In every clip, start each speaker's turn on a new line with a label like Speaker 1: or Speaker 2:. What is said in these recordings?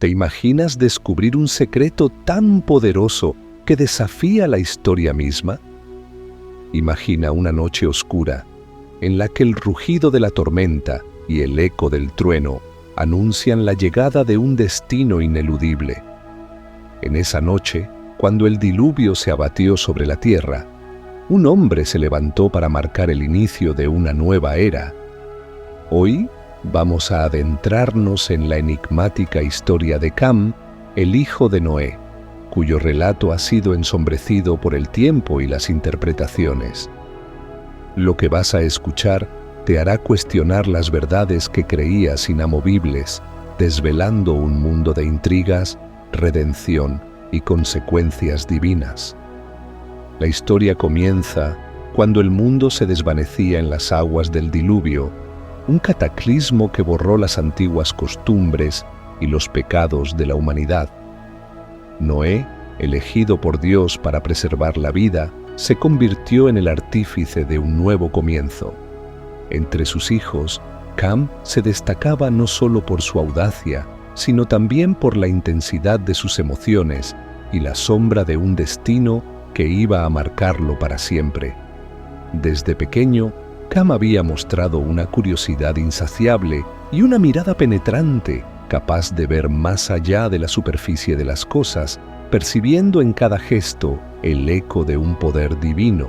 Speaker 1: ¿Te imaginas descubrir un secreto tan poderoso que desafía la historia misma? Imagina una noche oscura en la que el rugido de la tormenta y el eco del trueno anuncian la llegada de un destino ineludible. En esa noche, cuando el diluvio se abatió sobre la tierra, un hombre se levantó para marcar el inicio de una nueva era. Hoy vamos a adentrarnos en la enigmática historia de Cam, el hijo de Noé, cuyo relato ha sido ensombrecido por el tiempo y las interpretaciones. Lo que vas a escuchar te hará cuestionar las verdades que creías inamovibles, desvelando un mundo de intrigas, redención y consecuencias divinas. La historia comienza cuando el mundo se desvanecía en las aguas del diluvio, un cataclismo que borró las antiguas costumbres y los pecados de la humanidad. Noé, elegido por Dios para preservar la vida, se convirtió en el artífice de un nuevo comienzo. Entre sus hijos, Cam se destacaba no solo por su audacia, sino también por la intensidad de sus emociones y la sombra de un destino que iba a marcarlo para siempre. Desde pequeño, Cam había mostrado una curiosidad insaciable y una mirada penetrante, capaz de ver más allá de la superficie de las cosas, percibiendo en cada gesto el eco de un poder divino.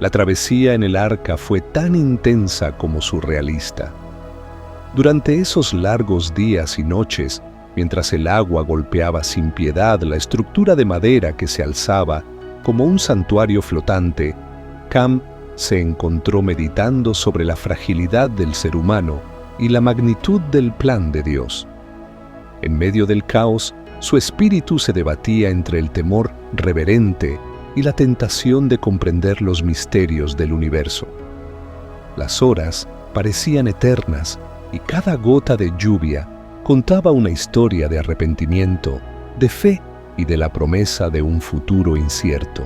Speaker 1: La travesía en el arca fue tan intensa como surrealista. Durante esos largos días y noches, mientras el agua golpeaba sin piedad la estructura de madera que se alzaba como un santuario flotante, Cam se encontró meditando sobre la fragilidad del ser humano y la magnitud del plan de Dios. En medio del caos, su espíritu se debatía entre el temor reverente y la tentación de comprender los misterios del universo. Las horas parecían eternas y cada gota de lluvia contaba una historia de arrepentimiento, de fe y de la promesa de un futuro incierto.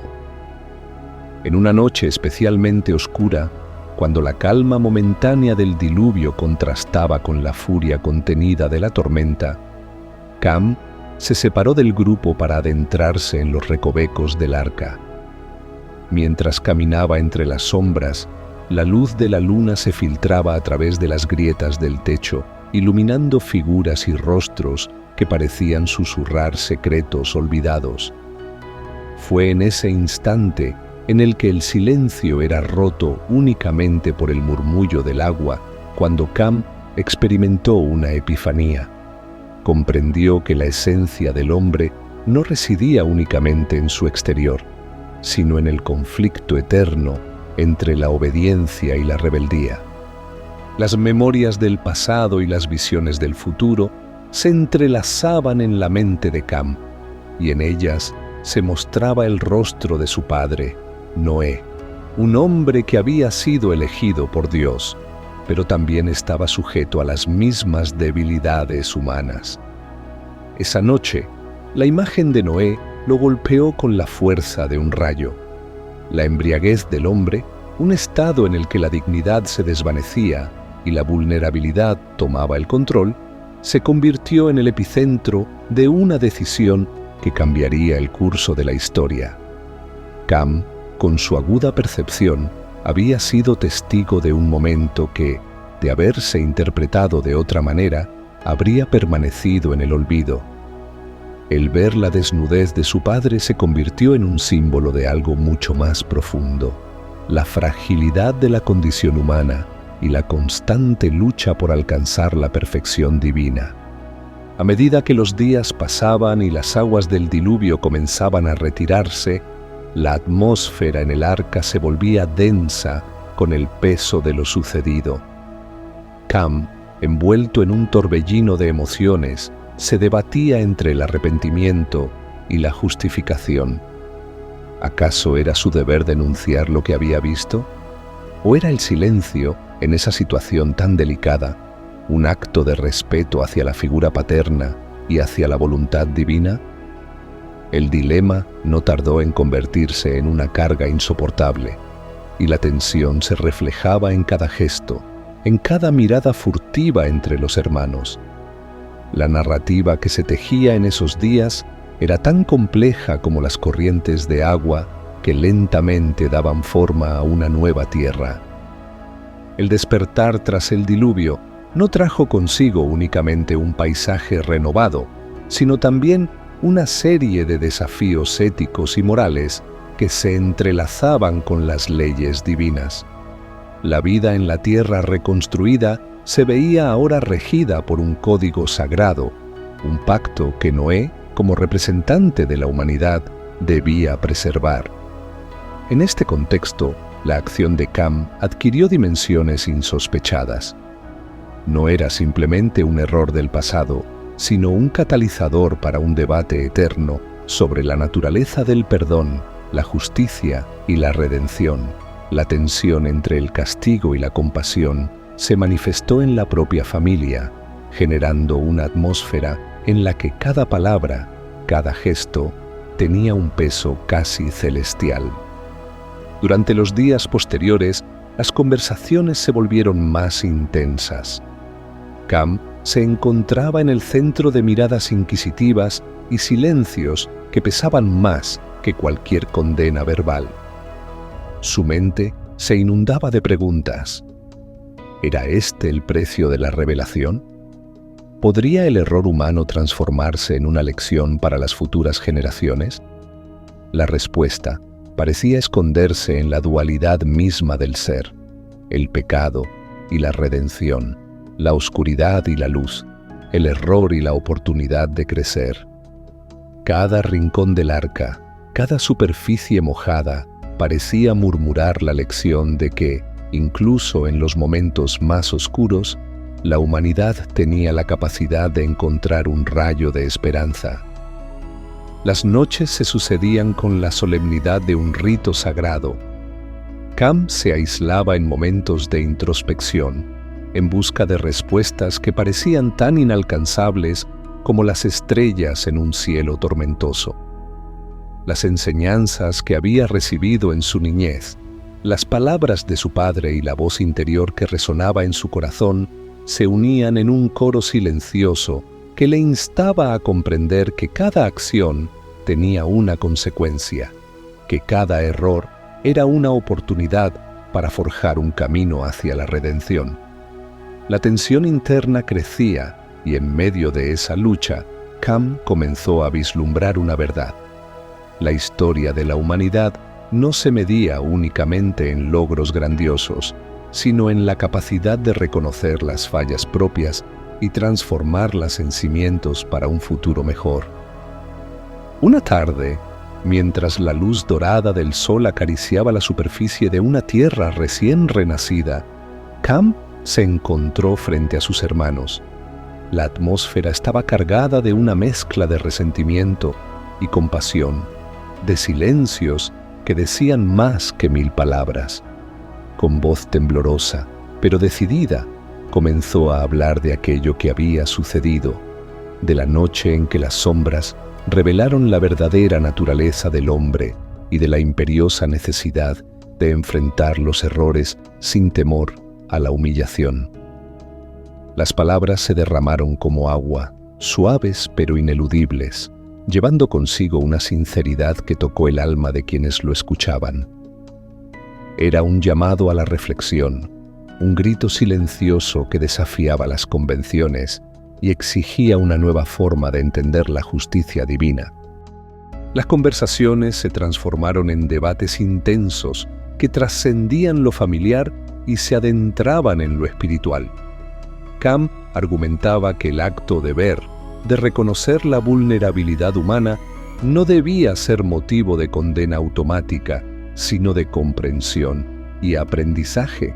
Speaker 1: En una noche especialmente oscura, cuando la calma momentánea del diluvio contrastaba con la furia contenida de la tormenta, Cam se separó del grupo para adentrarse en los recovecos del arca. Mientras caminaba entre las sombras, la luz de la luna se filtraba a través de las grietas del techo, iluminando figuras y rostros que parecían susurrar secretos olvidados. Fue en ese instante en el que el silencio era roto únicamente por el murmullo del agua, cuando Cam experimentó una epifanía. Comprendió que la esencia del hombre no residía únicamente en su exterior, sino en el conflicto eterno entre la obediencia y la rebeldía. Las memorias del pasado y las visiones del futuro se entrelazaban en la mente de Cam, y en ellas se mostraba el rostro de su padre, Noé, un hombre que había sido elegido por Dios, pero también estaba sujeto a las mismas debilidades humanas. Esa noche, la imagen de Noé lo golpeó con la fuerza de un rayo. La embriaguez del hombre, un estado en el que la dignidad se desvanecía y la vulnerabilidad tomaba el control, se convirtió en el epicentro de una decisión que cambiaría el curso de la historia. Cam, con su aguda percepción, había sido testigo de un momento que, de haberse interpretado de otra manera, habría permanecido en el olvido. El ver la desnudez de su padre se convirtió en un símbolo de algo mucho más profundo: la fragilidad de la condición humana y la constante lucha por alcanzar la perfección divina. A medida que los días pasaban y las aguas del diluvio comenzaban a retirarse, la atmósfera en el arca se volvía densa con el peso de lo sucedido. Cam, envuelto en un torbellino de emociones, se debatía entre el arrepentimiento y la justificación. ¿Acaso era su deber denunciar lo que había visto? ¿O era el silencio, en esa situación tan delicada, un acto de respeto hacia la figura paterna y hacia la voluntad divina? El dilema no tardó en convertirse en una carga insoportable, y la tensión se reflejaba en cada gesto, en cada mirada furtiva entre los hermanos. La narrativa que se tejía en esos días era tan compleja como las corrientes de agua que lentamente daban forma a una nueva tierra. El despertar tras el diluvio no trajo consigo únicamente un paisaje renovado, sino también una serie de desafíos éticos y morales que se entrelazaban con las leyes divinas. La vida en la tierra reconstruida se veía ahora regida por un código sagrado, un pacto que Noé, como representante de la humanidad, debía preservar. En este contexto, la acción de Cam adquirió dimensiones insospechadas. No era simplemente un error del pasado, sino un catalizador para un debate eterno sobre la naturaleza del perdón, la justicia y la redención. La tensión entre el castigo y la compasión se manifestó en la propia familia, generando una atmósfera en la que cada palabra, cada gesto, tenía un peso casi celestial. Durante los días posteriores, las conversaciones se volvieron más intensas. Cam se encontraba en el centro de miradas inquisitivas y silencios que pesaban más que cualquier condena verbal. Su mente se inundaba de preguntas. ¿Era este el precio de la revelación? ¿Podría el error humano transformarse en una lección para las futuras generaciones? La respuesta parecía esconderse en la dualidad misma del ser, el pecado y la redención, la oscuridad y la luz, el error y la oportunidad de crecer. Cada rincón del arca, cada superficie mojada, parecía murmurar la lección de que, incluso en los momentos más oscuros, la humanidad tenía la capacidad de encontrar un rayo de esperanza. Las noches se sucedían con la solemnidad de un rito sagrado. Cam se aislaba en momentos de introspección, en busca de respuestas que parecían tan inalcanzables como las estrellas en un cielo tormentoso. Las enseñanzas que había recibido en su niñez, las palabras de su padre y la voz interior que resonaba en su corazón se unían en un coro silencioso que le instaba a comprender que cada acción tenía una consecuencia, que cada error era una oportunidad para forjar un camino hacia la redención. La tensión interna crecía y en medio de esa lucha, Cam comenzó a vislumbrar una verdad. La historia de la humanidad no se medía únicamente en logros grandiosos, sino en la capacidad de reconocer las fallas propias y transformarlas en cimientos para un futuro mejor. Una tarde, mientras la luz dorada del sol acariciaba la superficie de una tierra recién renacida, Cam se encontró frente a sus hermanos. La atmósfera estaba cargada de una mezcla de resentimiento y compasión, de silencios que decían más que 1000 palabras. Con voz temblorosa, pero decidida, comenzó a hablar de aquello que había sucedido, de la noche en que las sombras revelaron la verdadera naturaleza del hombre y de la imperiosa necesidad de enfrentar los errores sin temor a la humillación. Las palabras se derramaron como agua, suaves pero ineludibles, llevando consigo una sinceridad que tocó el alma de quienes lo escuchaban. Era un llamado a la reflexión, un grito silencioso que desafiaba las convenciones y exigía una nueva forma de entender la justicia divina. Las conversaciones se transformaron en debates intensos que trascendían lo familiar y se adentraban en lo espiritual. Cam argumentaba que el acto de ver, de reconocer la vulnerabilidad humana, no debía ser motivo de condena automática, sino de comprensión y aprendizaje.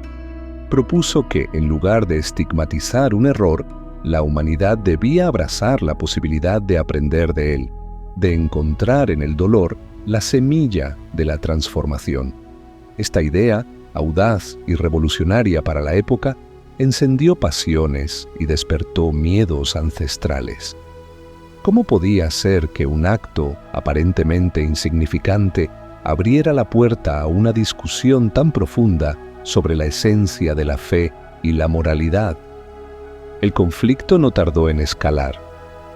Speaker 1: Propuso que, en lugar de estigmatizar un error, la humanidad debía abrazar la posibilidad de aprender de él, de encontrar en el dolor la semilla de la transformación. Esta idea, audaz y revolucionaria para la época, encendió pasiones y despertó miedos ancestrales. ¿Cómo podía ser que un acto aparentemente insignificante abriera la puerta a una discusión tan profunda sobre la esencia de la fe y la moralidad? El conflicto no tardó en escalar.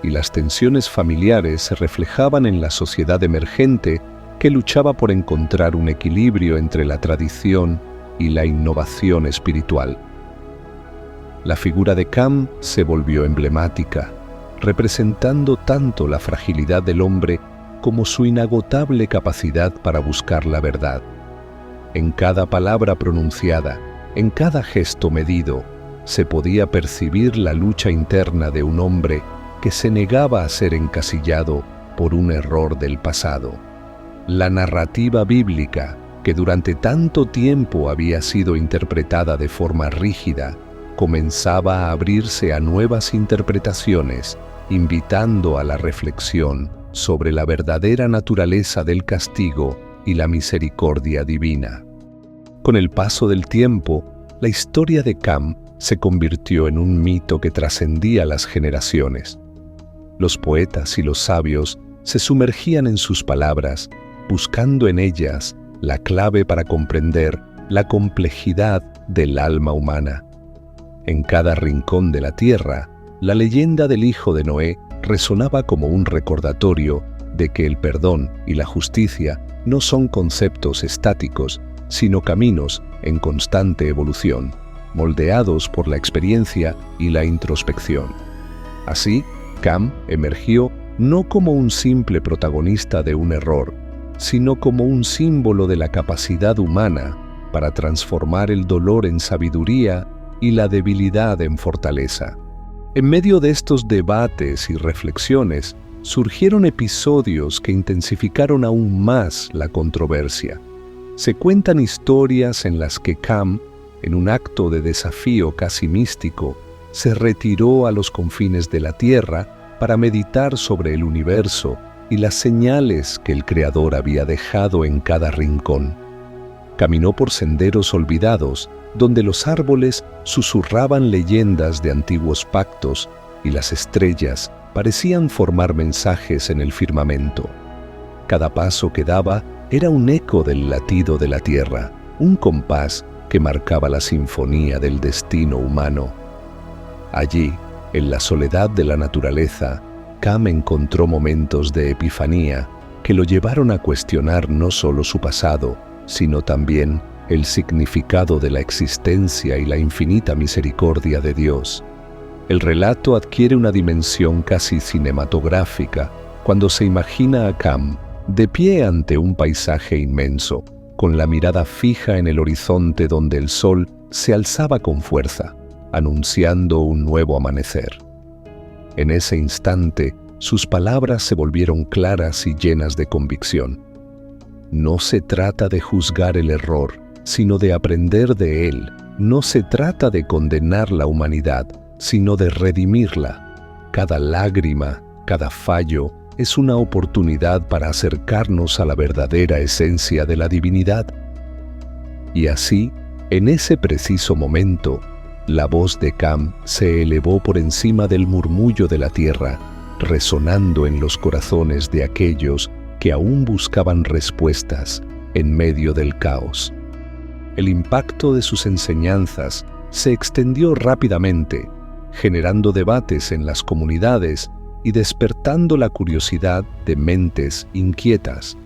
Speaker 1: y las tensiones familiares se reflejaban en la sociedad emergente que luchaba por encontrar un equilibrio entre la tradición y la innovación espiritual. La figura de Cam se volvió emblemática, representando tanto la fragilidad del hombre como su inagotable capacidad para buscar la verdad. En cada palabra pronunciada, en cada gesto medido, se podía percibir la lucha interna de un hombre que se negaba a ser encasillado por un error del pasado. La narrativa bíblica, que durante tanto tiempo había sido interpretada de forma rígida, comenzaba a abrirse a nuevas interpretaciones, invitando a la reflexión sobre la verdadera naturaleza del castigo y la misericordia divina. Con el paso del tiempo, la historia de Cam se convirtió en un mito que trascendía las generaciones. Los poetas y los sabios se sumergían en sus palabras, buscando en ellas la clave para comprender la complejidad del alma humana. En cada rincón de la tierra, la leyenda del hijo de Noé resonaba como un recordatorio de que el perdón y la justicia no son conceptos estáticos, sino caminos en constante evolución, moldeados por la experiencia y la introspección. Así, Cam emergió no como un simple protagonista de un error, sino como un símbolo de la capacidad humana para transformar el dolor en sabiduría y la debilidad en fortaleza. En medio de estos debates y reflexiones, surgieron episodios que intensificaron aún más la controversia. Se cuentan historias en las que Cam, en un acto de desafío casi místico, se retiró a los confines de la tierra para meditar sobre el universo y las señales que el Creador había dejado en cada rincón. Caminó por senderos olvidados, donde los árboles susurraban leyendas de antiguos pactos y las estrellas parecían formar mensajes en el firmamento. Cada paso que daba era un eco del latido de la tierra, un compás que marcaba la sinfonía del destino humano. Allí, en la soledad de la naturaleza, Cam encontró momentos de epifanía que lo llevaron a cuestionar no solo su pasado, sino también el significado de la existencia y la infinita misericordia de Dios. El relato adquiere una dimensión casi cinematográfica cuando se imagina a Cam de pie ante un paisaje inmenso, con la mirada fija en el horizonte donde el sol se alzaba con fuerza, anunciando un nuevo amanecer. En ese instante, sus palabras se volvieron claras y llenas de convicción. No se trata de juzgar el error, sino de aprender de él. No se trata de condenar la humanidad, sino de redimirla. Cada lágrima, cada fallo, es una oportunidad para acercarnos a la verdadera esencia de la divinidad. Y así, en ese preciso momento, la voz de Cam se elevó por encima del murmullo de la tierra, resonando en los corazones de aquellos que aún buscaban respuestas en medio del caos. El impacto de sus enseñanzas se extendió rápidamente, generando debates en las comunidades y despertando la curiosidad de mentes inquietas.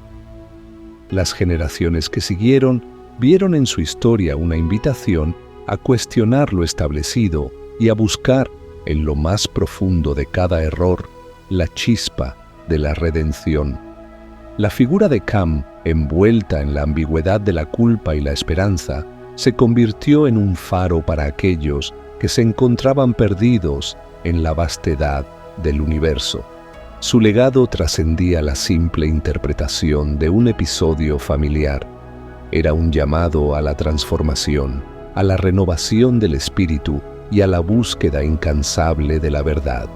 Speaker 1: Las generaciones que siguieron vieron en su historia una invitación a cuestionar lo establecido y a buscar, en lo más profundo de cada error, la chispa de la redención. La figura de Cam, envuelta en la ambigüedad de la culpa y la esperanza, se convirtió en un faro para aquellos que se encontraban perdidos en la vastedad del universo. Su legado trascendía la simple interpretación de un episodio familiar. Era un llamado a la transformación, a la renovación del espíritu y a la búsqueda incansable de la verdad.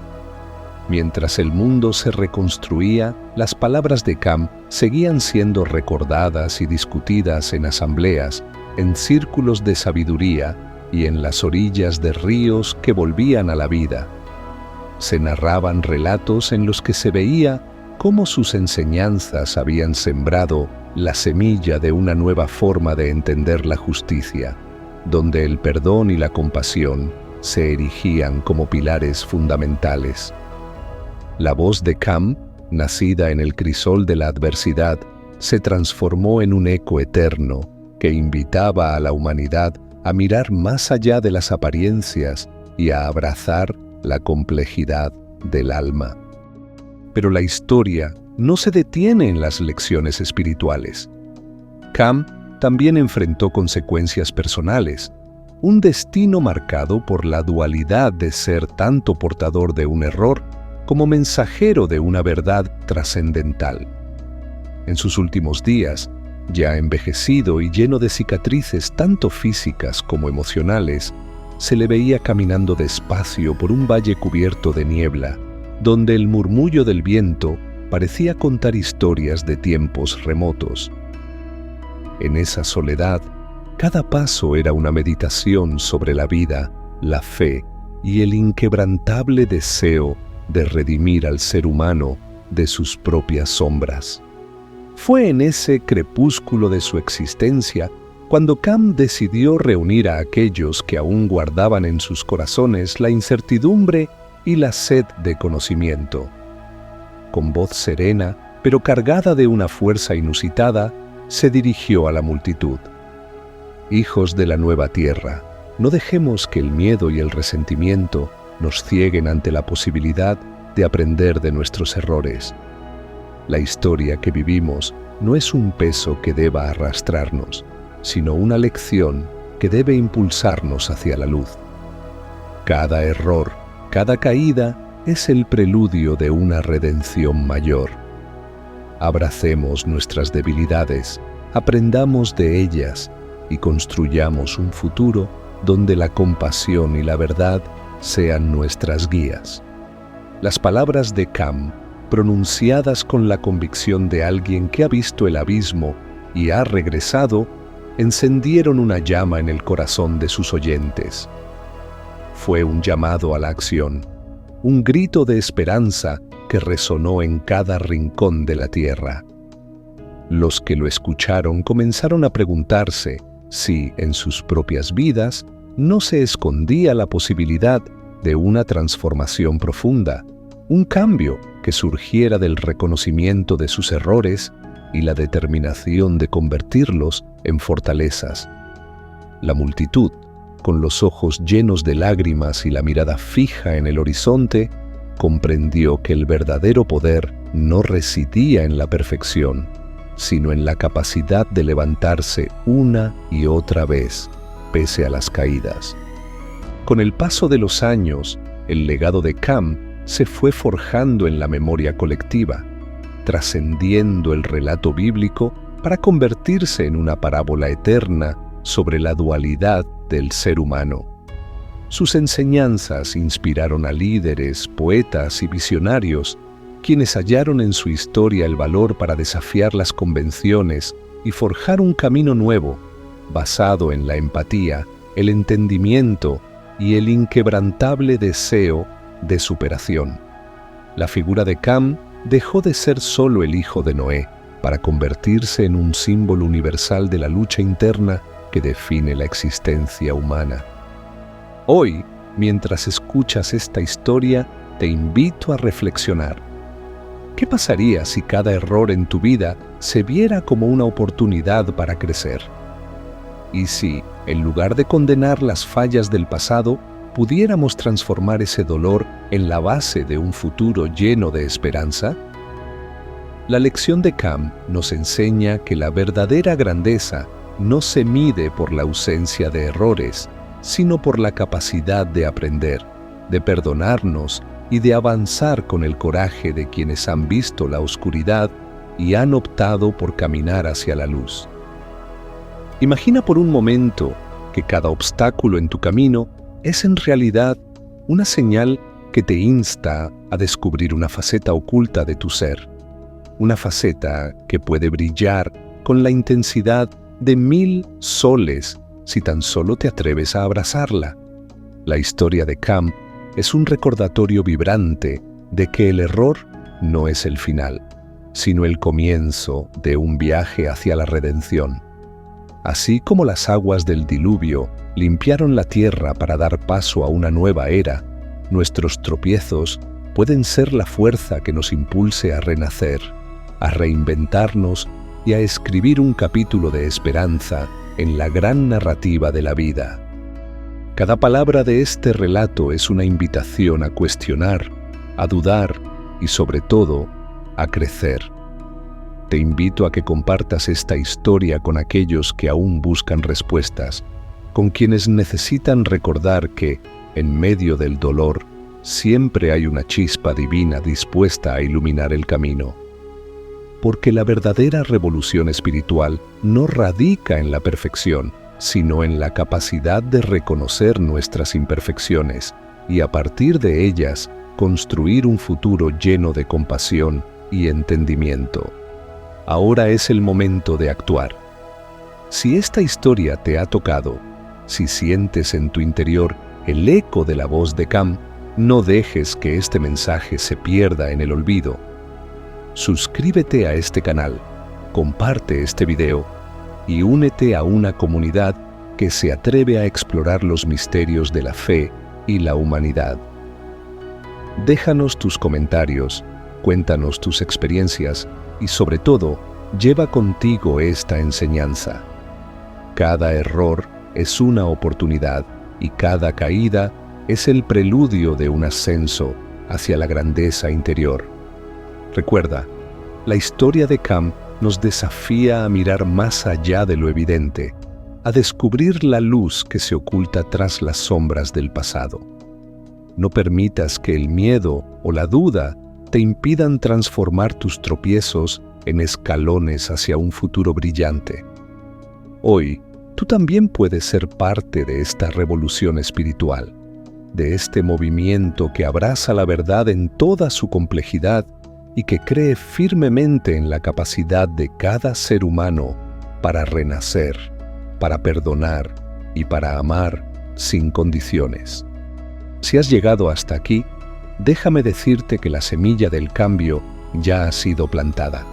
Speaker 1: Mientras el mundo se reconstruía, las palabras de Cam seguían siendo recordadas y discutidas en asambleas, en círculos de sabiduría y en las orillas de ríos que volvían a la vida. Se narraban relatos en los que se veía cómo sus enseñanzas habían sembrado la semilla de una nueva forma de entender la justicia, donde el perdón y la compasión se erigían como pilares fundamentales. La voz de Cam, nacida en el crisol de la adversidad, se transformó en un eco eterno que invitaba a la humanidad a mirar más allá de las apariencias y a abrazar la complejidad del alma. Pero la historia no se detiene en las lecciones espirituales. Cam también enfrentó consecuencias personales, un destino marcado por la dualidad de ser tanto portador de un error como mensajero de una verdad trascendental. En sus últimos días, ya envejecido y lleno de cicatrices tanto físicas como emocionales, se le veía caminando despacio por un valle cubierto de niebla, donde el murmullo del viento parecía contar historias de tiempos remotos. En esa soledad, cada paso era una meditación sobre la vida, la fe y el inquebrantable deseo de redimir al ser humano de sus propias sombras. Fue en ese crepúsculo de su existencia cuando Cam decidió reunir a aquellos que aún guardaban en sus corazones la incertidumbre y la sed de conocimiento. Con voz serena, pero cargada de una fuerza inusitada, se dirigió a la multitud. Hijos de la nueva tierra, no dejemos que el miedo y el resentimiento nos cieguen ante la posibilidad de aprender de nuestros errores. La historia que vivimos no es un peso que deba arrastrarnos, sino una lección que debe impulsarnos hacia la luz. Cada error, cada caída es el preludio de una redención mayor. Abracemos nuestras debilidades, aprendamos de ellas y construyamos un futuro donde la compasión y la verdad sean nuestras guías. Las palabras de Cam, pronunciadas con la convicción de alguien que ha visto el abismo y ha regresado, encendieron una llama en el corazón de sus oyentes. Fue un llamado a la acción, un grito de esperanza que resonó en cada rincón de la tierra. Los que lo escucharon comenzaron a preguntarse si, en sus propias vidas, no se escondía la posibilidad de una transformación profunda, un cambio que surgiera del reconocimiento de sus errores y la determinación de convertirlos en fortalezas. La multitud, con los ojos llenos de lágrimas y la mirada fija en el horizonte, comprendió que el verdadero poder no residía en la perfección, sino en la capacidad de levantarse una y otra vez, pese a las caídas. Con el paso de los años, el legado de Cam se fue forjando en la memoria colectiva, trascendiendo el relato bíblico para convertirse en una parábola eterna sobre la dualidad del ser humano. Sus enseñanzas inspiraron a líderes, poetas y visionarios, quienes hallaron en su historia el valor para desafiar las convenciones y forjar un camino nuevo, basado en la empatía, el entendimiento y el inquebrantable deseo de superación. La figura de Cam dejó de ser solo el hijo de Noé para convertirse en un símbolo universal de la lucha interna que define la existencia humana. Hoy, mientras escuchas esta historia, te invito a reflexionar. ¿Qué pasaría si cada error en tu vida se viera como una oportunidad para crecer? ¿Y si, en lugar de condenar las fallas del pasado, pudiéramos transformar ese dolor en la base de un futuro lleno de esperanza? La lección de Cam nos enseña que la verdadera grandeza no se mide por la ausencia de errores, sino por la capacidad de aprender, de perdonarnos y de avanzar con el coraje de quienes han visto la oscuridad y han optado por caminar hacia la luz. Imagina por un momento que cada obstáculo en tu camino es en realidad una señal que te insta a descubrir una faceta oculta de tu ser, una faceta que puede brillar con la intensidad de 1000 soles si tan solo te atreves a abrazarla. La historia de Cam es un recordatorio vibrante de que el error no es el final, sino el comienzo de un viaje hacia la redención. Así como las aguas del diluvio limpiaron la tierra para dar paso a una nueva era, nuestros tropiezos pueden ser la fuerza que nos impulse a renacer, a reinventarnos y a escribir un capítulo de esperanza en la gran narrativa de la vida. Cada palabra de este relato es una invitación a cuestionar, a dudar y sobre todo, a crecer. Te invito a que compartas esta historia con aquellos que aún buscan respuestas, con quienes necesitan recordar que, en medio del dolor, siempre hay una chispa divina dispuesta a iluminar el camino. Porque la verdadera revolución espiritual no radica en la perfección, sino en la capacidad de reconocer nuestras imperfecciones y a partir de ellas construir un futuro lleno de compasión y entendimiento. Ahora es el momento de actuar. Si esta historia te ha tocado, si sientes en tu interior el eco de la voz de Cam, no dejes que este mensaje se pierda en el olvido. Suscríbete a este canal, comparte este video y únete a una comunidad que se atreve a explorar los misterios de la fe y la humanidad. Déjanos tus comentarios, cuéntanos tus experiencias y sobre todo, lleva contigo esta enseñanza. Cada error es una oportunidad y cada caída es el preludio de un ascenso hacia la grandeza interior. Recuerda, la historia de Cam nos desafía a mirar más allá de lo evidente, a descubrir la luz que se oculta tras las sombras del pasado. No permitas que el miedo o la duda te impidan transformar tus tropiezos en escalones hacia un futuro brillante. Hoy, tú también puedes ser parte de esta revolución espiritual, de este movimiento que abraza la verdad en toda su complejidad y que cree firmemente en la capacidad de cada ser humano para renacer, para perdonar y para amar sin condiciones. Si has llegado hasta aquí, déjame decirte que la semilla del cambio ya ha sido plantada.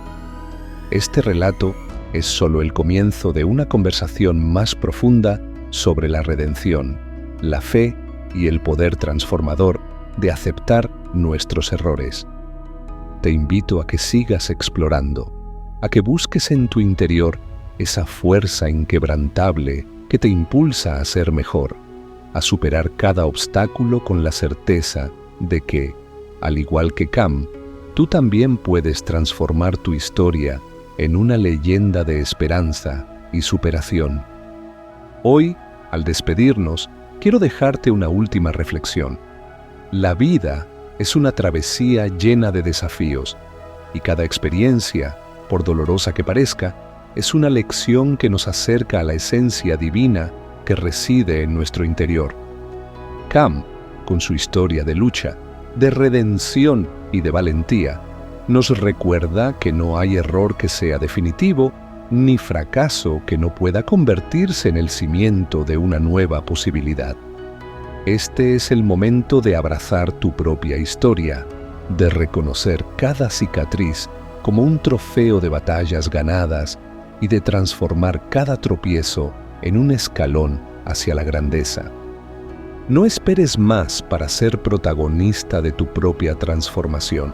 Speaker 1: Este relato es solo el comienzo de una conversación más profunda sobre la redención, la fe y el poder transformador de aceptar nuestros errores. Te invito a que sigas explorando, a que busques en tu interior esa fuerza inquebrantable que te impulsa a ser mejor, a superar cada obstáculo con la certeza de que, al igual que Cam, tú también puedes transformar tu historia en una leyenda de esperanza y superación. Hoy, al despedirnos, quiero dejarte una última reflexión. La vida es una travesía llena de desafíos, y cada experiencia, por dolorosa que parezca, es una lección que nos acerca a la esencia divina que reside en nuestro interior. Cam, con su historia de lucha, de redención y de valentía, nos recuerda que no hay error que sea definitivo, ni fracaso que no pueda convertirse en el cimiento de una nueva posibilidad. Este es el momento de abrazar tu propia historia, de reconocer cada cicatriz como un trofeo de batallas ganadas y de transformar cada tropiezo en un escalón hacia la grandeza. No esperes más para ser protagonista de tu propia transformación.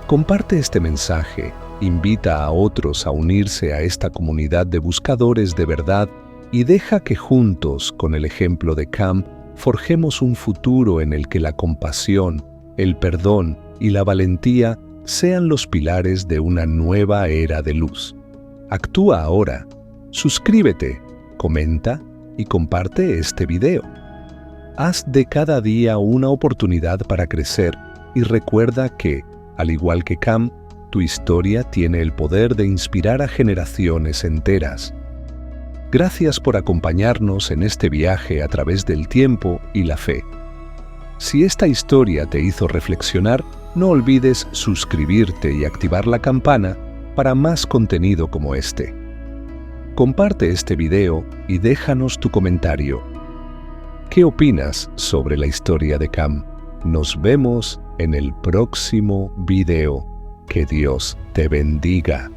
Speaker 1: Comparte este mensaje, invita a otros a unirse a esta comunidad de buscadores de verdad y deja que juntos, con el ejemplo de Cam, forjemos un futuro en el que la compasión, el perdón y la valentía sean los pilares de una nueva era de luz. Actúa ahora, suscríbete, comenta y comparte este video. Haz de cada día una oportunidad para crecer y recuerda que, al igual que Cam, tu historia tiene el poder de inspirar a generaciones enteras. Gracias por acompañarnos en este viaje a través del tiempo y la fe. Si esta historia te hizo reflexionar, no olvides suscribirte y activar la campana para más contenido como este. Comparte este video y déjanos tu comentario. ¿Qué opinas sobre la historia de Cam? Nos vemos en el próximo video. Que Dios te bendiga.